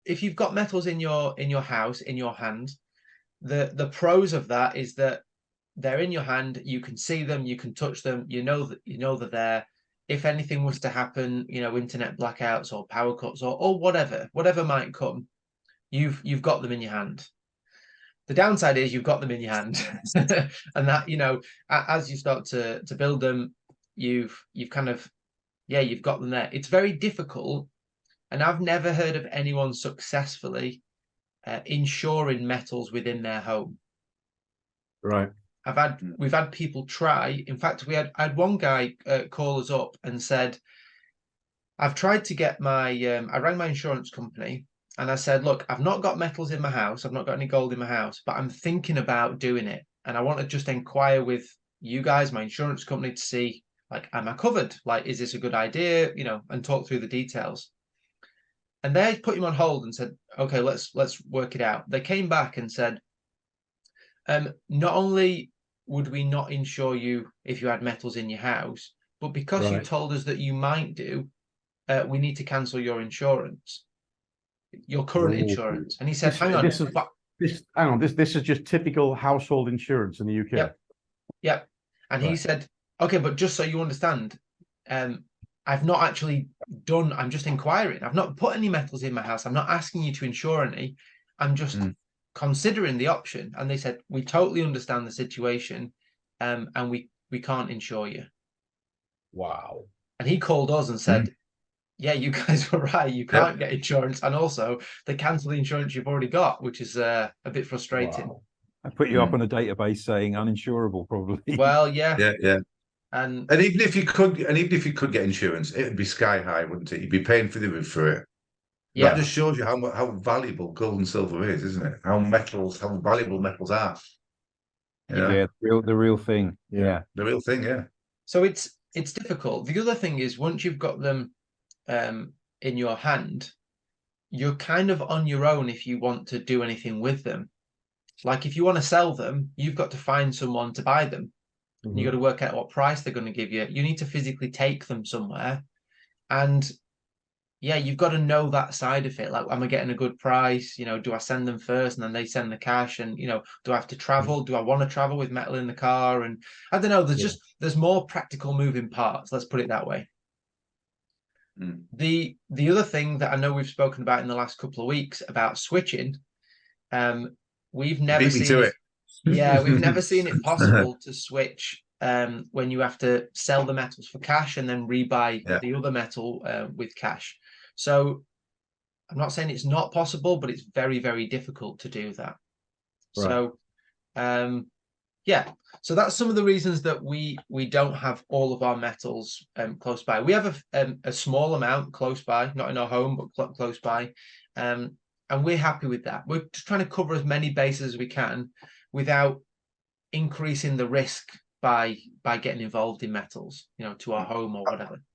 if you've got metals in your house, in your hand, the pros of that is that they're in your hand, you can see them, you can touch them, you know that they're, if anything was to happen, internet blackouts or power cuts or whatever might come, you've got them in your hand. The downside is you've got them in your hand. And that, as you start to build them, you've kind of, yeah, you've got them there. It's very difficult, and I've never heard of anyone successfully insuring metals within their home. Right. We've had people try. In fact, I had one guy call us up and said, I've tried to get I rang my insurance company and I said, look, I've not got metals in my house. I've not got any gold in my house, but I'm thinking about doing it. And I want to just inquire with you guys, my insurance company, to see, like, am I covered? Like, is this a good idea? And talk through the details. And they put him on hold and said, okay, let's work it out. They came back and said, not only would we not insure you if you had metals in your house, but because you Right. told us that you might do, we need to cancel your insurance, your current Oh. insurance. And he said, This hang on, this is but this hang on, this is just typical household insurance in the UK. yep, yep. And he Right. said, okay, but just so you understand, um, I've not actually done, I'm just inquiring. I've not put any metals in my house. I'm not asking you to insure any. I'm just considering the option. And they said, we totally understand the situation, and we can't insure you. Wow. And he called us and said, yeah, you guys were right. You Yep. can't get insurance. And also they cancel the insurance you've already got, which is a bit frustrating. Wow. I put you up on a database saying uninsurable, probably. Well, yeah. Yeah, yeah. And Even if you could get insurance, it'd be sky high, wouldn't it? You'd be paying for it. That yeah, just shows you how valuable gold and silver is, isn't it? How valuable metals are. Yeah, the real thing. Yeah. The real thing, yeah. so it's difficult. The other thing is, once you've got them in your hand, you're kind of on your own if you want to do anything with them. Like, if you want to sell them, you've got to find someone to buy them. You got to work out what price they're going to give you. You need to physically take them somewhere. And yeah, you've got to know that side of it. Like, am I getting a good price? Do I send them first and then they send the cash? And, do I have to travel? Do I want to travel with metal in the car? And I don't know, there's more practical moving parts. Let's put it that way. The other thing that I know we've spoken about in the last couple of weeks about switching, we've never Beat me to it. Yeah, we've never seen it possible to switch when you have to sell the metals for cash and then rebuy the other metal with cash. So I'm not saying it's not possible, but it's very, very difficult to do that. Right. So yeah, so that's some of the reasons that we don't have all of our metals close by. We have a small amount close by, not in our home, but close by, and we're happy with that. We're just trying to cover as many bases as we can without increasing the risk by getting involved in metals, to our home or whatever.